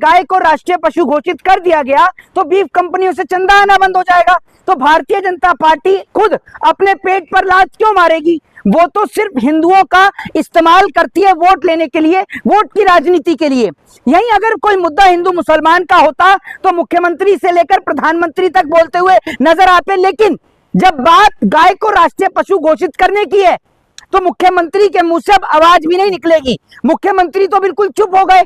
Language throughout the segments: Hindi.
गाय को राष्ट्रीय पशु घोषित कर दिया गया तो बीफ कंपनियों से चंदा आना बंद हो जाएगा। तो भारतीय जनता पार्टी खुद अपने पेट पर लात क्यों मारेगी? वो तो सिर्फ हिंदुओं का इस्तेमाल करती है वोट लेने के लिए, वोट की राजनीति के लिए। यही अगर कोई मुद्दा हिंदू मुसलमान का होता तो मुख्यमंत्री से लेकर प्रधानमंत्री तक बोलते हुए नजर आते, लेकिन जब बात गाय को राष्ट्रीय पशु घोषित करने की है तो मुख्यमंत्री के मुंह से अब आवाज भी नहीं निकलेगी। मुख्यमंत्री तो बिल्कुल चुप हो गए,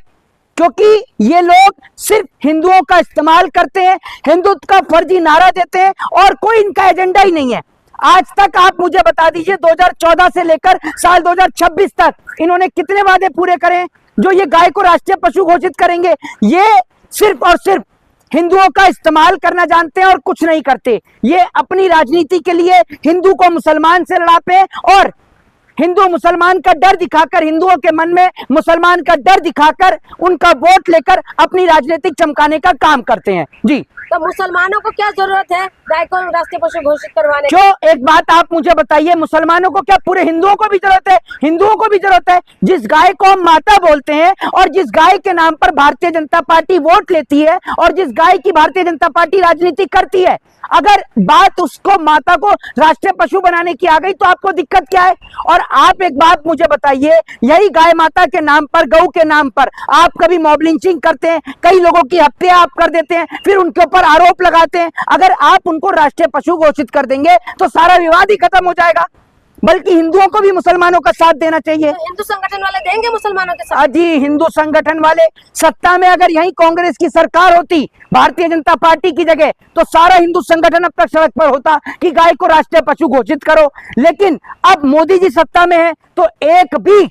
क्योंकि ये लोग सिर्फ हिंदुओं का इस्तेमाल करते हैं, हिंदुत्व का फर्जी नारा देते हैं और कोई इनका एजेंडा ही नहीं है। आज तक आप मुझे बता दीजिए 2014 से लेकर साल 2026 तक इन्होंने कितने वादे पूरे करे जो ये गाय को राष्ट्रीय पशु घोषित करेंगे? ये सिर्फ और सिर्फ हिंदुओं का इस्तेमाल करना जानते हैं और कुछ नहीं करते। ये अपनी राजनीति के लिए हिंदू को मुसलमान से लड़ाते हैं और हिंदू मुसलमान का डर दिखाकर, हिंदुओं के मन में मुसलमान का डर दिखाकर उनका वोट लेकर अपनी राजनीतिक चमकाने का काम करते हैं। जी, तो मुसलमानों को क्या जरूरत है गाय को राष्ट्रीय पशु घोषित करवाने की? जो एक बात आप मुझे बताइए, मुसलमानों को क्या पूरे हिंदुओं को भी जरूरत है? हिंदुओं को भी जरूरत है। जिस गाय को हम माता बोलते हैं और जिस गाय के नाम पर भारतीय जनता पार्टी वोट लेती है और जिस गाय की भारतीय जनता पार्टी राजनीति करती है, अगर बात उसको माता को राष्ट्रीय पशु बनाने की आ गई तो आपको दिक्कत क्या है? और आप एक बात मुझे बताइए, यही गाय माता के नाम पर, गौ के नाम पर आप कभी मॉब लिंचिंग करते हैं, कई लोगों की हत्या आप कर देते हैं, फिर उनके ऊपर आरोप लगाते हैं। अगर आप उनको राष्ट्रीय पशु घोषित कर देंगे तो सारा विवाद ही खत्म हो जाएगा। बल्कि हिंदुओं को भी मुसलमानों का साथ देना चाहिए। तो हिंदू संगठन वाले देंगे मुसलमानों के साथ? जी, हिंदू संगठन वाले सत्ता में अगर यही कांग्रेस की सरकार होती भारतीय जनता पार्टी की जगह, तो सारा हिंदू संगठन अब तक सड़क पर होता कि गाय को राष्ट्रीय पशु घोषित करो। लेकिन अब मोदी जी सत्ता में है तो एक भी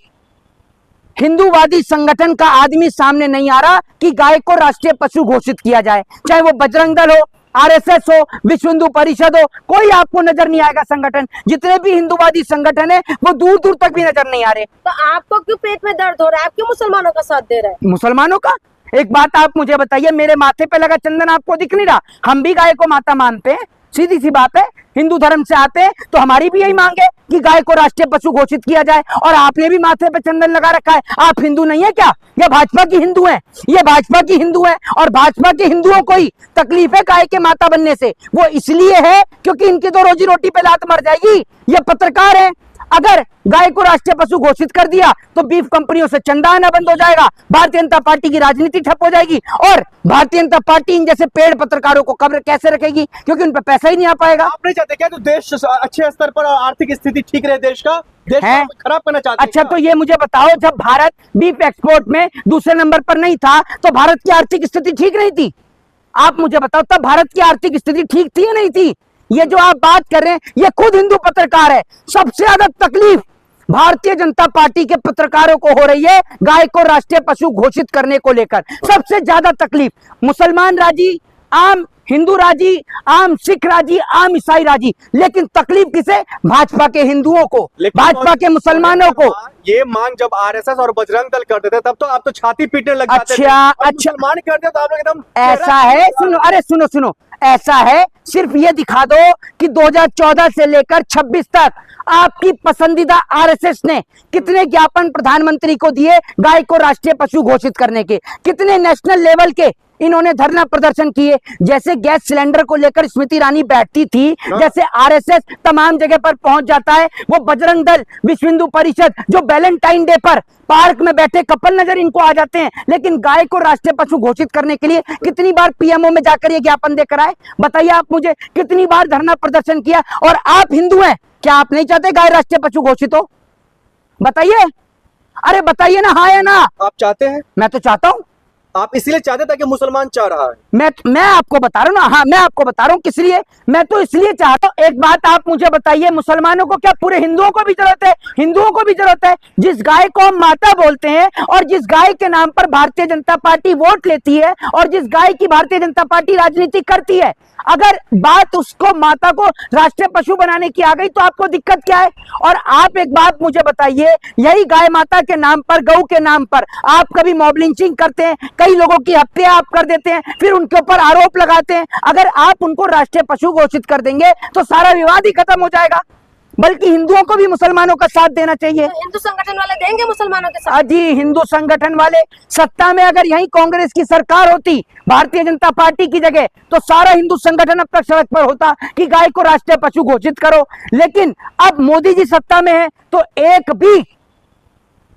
हिंदूवादी संगठन का आदमी सामने नहीं आ रहा कि गाय को राष्ट्रीय पशु घोषित किया जाए। चाहे वो बजरंग दल हो, आरएसएस हो, विश्व हिंदू परिषद हो, कोई आपको नजर नहीं आएगा संगठन। जितने भी हिंदूवादी संगठन है वो दूर दूर तक भी नजर नहीं आ रहे। तो आपको क्यों पेट में दर्द हो रहा है? आप क्यों मुसलमानों का साथ दे रहे हैं? मुसलमानों का एक बात आप मुझे बताइए, मेरे माथे पे लगा चंदन आपको दिख नहीं रहा? हम भी गाय को माता मानते हैं, सीधी सी बात है। हिंदू धर्म से आते हैं तो हमारी भी यही मांग है कि गाय को राष्ट्रीय पशु घोषित किया जाए। और आपने भी माथे पे चंदन लगा रखा है। आप हिंदू नहीं है क्या? ये भाजपा की हिंदू हैं, ये भाजपा की हिंदू हैं। और भाजपा के हिंदुओं को ही तकलीफ है गाय के माता बनने से। वो इसलिए है क्योंकि इनकी तो रोजी रोटी पे लात मर जाएगी। ये पत्रकार है, अगर गाय को राष्ट्रीय पशु घोषित कर दिया तो बीफ कंपनियों से चंदा आना बंद हो जाएगा, भारतीय जनता पार्टी की राजनीति ठप हो जाएगी और भारतीय जनता पार्टी इन जैसे पेड़ पत्रकारों को कब्र कैसे रखेगी? क्योंकि उन पर पैसा ही नहीं आ पाएगा। आप नहीं चाहते क्या तो देश अच्छे स्तर पर आर्थिक स्थिति ठीक रहे, देश खराब करना चाहते? अच्छा, तो ये मुझे बताओ, जब भारत बीफ एक्सपोर्ट में दूसरे नंबर पर नहीं था तो भारत की आर्थिक स्थिति ठीक नहीं थी? आप मुझे बताओ, तब भारत की आर्थिक स्थिति ठीक थी या नहीं थी? ये जो आप बात कर रहे हैं ये खुद हिंदू पत्रकार है। सबसे ज्यादा तकलीफ भारतीय जनता पार्टी के पत्रकारों को हो रही है गाय को राष्ट्रीय पशु घोषित करने को लेकर। सबसे ज्यादा तकलीफ मुसलमान राजी, आम हिंदू राजी, आम सिख राजी, आम ईसाई राजी, लेकिन तकलीफ किसे? भाजपा के हिंदुओं को, भाजपा के मुसलमानों को। ये मांग जब आरएसएस और बजरंग दल करते थे तब तो आप तो छाती पीटने लग जाते थे। अच्छा, मुसलमान करते तो आप लोग एकदम ऐसा है। सुनो, अरे सुनो, ऐसा है, सिर्फ ये दिखा दो कि 2014 से लेकर 26 तक आपकी पसंदीदा आरएसएस ने कितने ज्ञापन प्रधानमंत्री को दिए गाय को राष्ट्रीय पशु घोषित करने के, कितने नेशनल लेवल के इन्होंने धरना प्रदर्शन किए। जैसे गैस सिलेंडर को लेकर स्मृति ईरानी बैठती थी, जैसे आरएसएस तमाम जगह पर पहुंच जाता है, वो बजरंग दल, विश्व हिंदू परिषद जो वैलेंटाइन डे पर पार्क में बैठे कपल नजर इनको आ जाते हैं। लेकिन गाय को राष्ट्रीय पशु घोषित करने के लिए कितनी बार पीएमओ में जाकर ये ज्ञापन देकर आए? बताइए आप मुझे, कितनी बार धरना प्रदर्शन किया? और आप हिंदू हैं, क्या आप नहीं चाहते गाय राष्ट्रीय पशु घोषित हो? बताइए, अरे बताइए ना, हाँ या ना? आप चाहते हैं? मैं तो चाहता हूं। आप इसलिए चाहते थे कि मुसलमान चाह रहा है? मैं आपको बता रहा हूँ ना, हाँ मैं आपको बता रहा हूँ किस लिए। मैं तो इसलिए चाहता हूँ। एक बात आप मुझे बताइए, मुसलमानों को क्या पूरे हिंदुओं को भी जरूरत है? हिंदुओं को भी जरूरत है। जिस गाय को हम माता बोलते हैं और जिस गाय के नाम पर भारतीय जनता पार्टी वोट लेती है और जिस गाय की भारतीय जनता पार्टी राजनीति करती है, अगर बात उसको माता को राष्ट्रीय पशु बनाने की आ गई तो आपको दिक्कत क्या है? और आप एक बात मुझे बताइए, यही गाय माता के नाम पर, गौ के नाम पर आप कभी मॉब लिंचिंग करते हैं, कई लोगों की हत्या आप कर देते हैं, फिर उनके ऊपर आरोप लगाते हैं। अगर आप उनको राष्ट्रीय पशु घोषित कर देंगे तो सारा विवाद ही खत्म हो जाएगा। बल्कि हिंदुओं को भी मुसलमानों का साथ देना चाहिए। तो हिंदू संगठन वाले देंगे मुसलमानों के साथ? जी, हिंदू संगठन वाले सत्ता में अगर यही कांग्रेस की सरकार होती भारतीय जनता पार्टी की जगह, तो सारा हिंदू संगठन अब तक सड़क पर होता कि गाय को राष्ट्रीय पशु घोषित करो। लेकिन अब मोदी जी सत्ता में है तो एक भी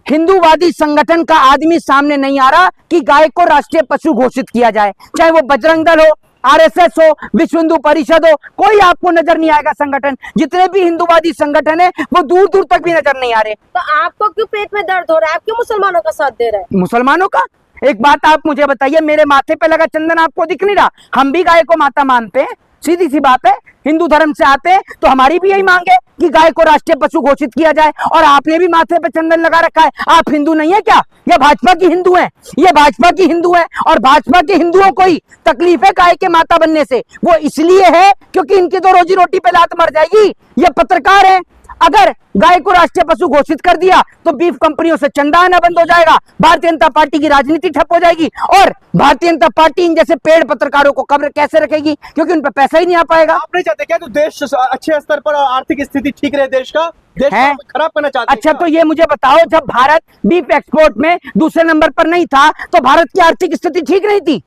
हिंदूवादी संगठन का आदमी सामने नहीं आ रहा कि गाय को राष्ट्रीय पशु घोषित किया जाए। चाहे वो बजरंग दल हो, आरएसएस हो, विश्व हिंदू परिषद हो, कोई आपको नजर नहीं आएगा संगठन। जितने भी हिंदूवादी संगठन है वो दूर दूर तक भी नजर नहीं आ रहे। तो आपको क्यों पेट में दर्द हो रहा है? आप क्यों मुसलमानों का साथ दे रहे हैं? मुसलमानों का एक बात आप मुझे बताइए, मेरे माथे पे लगा चंदन आपको दिख नहीं रहा? हम भी गाय को माता मानते हैं, सीधी सी बात है। हिंदू धर्म से आते हैं तो हमारी भी यही मांग है कि गाय को राष्ट्रीय पशु घोषित किया जाए। और आपने भी माथे पे चंदन लगा रखा है। आप हिंदू नहीं है क्या? ये भाजपा की हिंदू हैं, ये भाजपा की हिंदू हैं। और भाजपा के हिंदुओं को ही तकलीफ है गाय के माता बनने से। वो इसलिए है क्योंकि इनकी तो रोजी रोटी पे लात मर जाएगी। ये पत्रकार है, अगर गाय को राष्ट्रीय पशु घोषित कर दिया तो बीफ कंपनियों से चंदा आना बंद हो जाएगा, भारतीय जनता पार्टी की राजनीति ठप हो जाएगी। और भारतीय जनता पार्टी इन जैसे पेड़ पत्रकारों को कब्र कैसे रखेगी? क्योंकि उन पर पैसा ही नहीं आ पाएगा। आप नहीं चाहते क्या तो देश अच्छे स्तर पर आर्थिक स्थिति ठीक रहे देश का? देश है? को खराब करना चाहते हैं अच्छा, क्या? तो ये मुझे बताओ, जब भारत बीफ एक्सपोर्ट में दूसरे नंबर पर नहीं था तो भारत की आर्थिक स्थिति ठीक नहीं थी?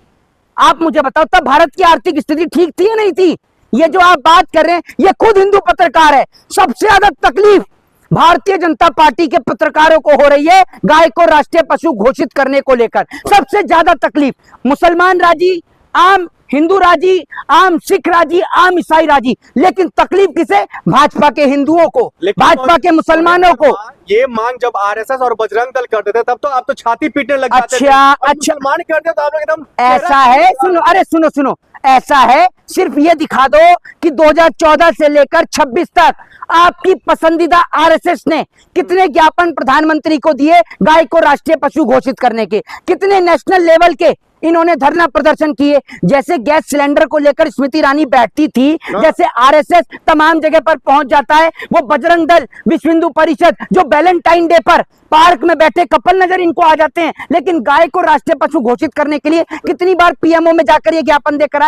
आप मुझे बताओ, तब भारत की आर्थिक स्थिति ठीक थी या नहीं थी? ये जो आप बात कर रहे हैं ये खुद हिंदू पत्रकार है। सबसे ज्यादा तकलीफ भारतीय जनता पार्टी के पत्रकारों को हो रही है गाय को राष्ट्रीय पशु घोषित करने को लेकर। सबसे ज्यादा तकलीफ मुसलमान राजी, आम हिंदू राजी, आम सिख राजी, आम ईसाई राजी, लेकिन तकलीफ किसे? भाजपा के हिंदुओं को, भाजपा के मुसलमानों को। ये मांग जब आरएसएस और बजरंग दल करते थे तब तो आप तो छाती पीटने लग जाते थे। अच्छा, अब मुसलमान करते तो आप लोग एकदम ऐसा है, सुनो, अरे सुनो सुनो, ऐसा है, सिर्फ ये दिखा दो कि 2014 से लेकर 26 तक आपकी पसंदीदा आरएसएस ने कितने ज्ञापन प्रधानमंत्री को दिए गाय को राष्ट्रीय पशु घोषित करने के, कितने नेशनल लेवल के इन्होंने धरना प्रदर्शन किए। जैसे गैस सिलेंडर को लेकर स्मृति ईरानी बैठती थी, जैसे आरएसएस तमाम जगह पर पहुंच जाता है, वो बजरंग दल, विश्व हिंदू परिषद जो वैलेंटाइन डे पर पार्क में बैठे कपल नजर इनको आ जाते हैं। लेकिन गाय को राष्ट्रीय पशु घोषित करने के लिए कितनी बार पीएमओ में जाकर ये ज्ञापन देकर आए।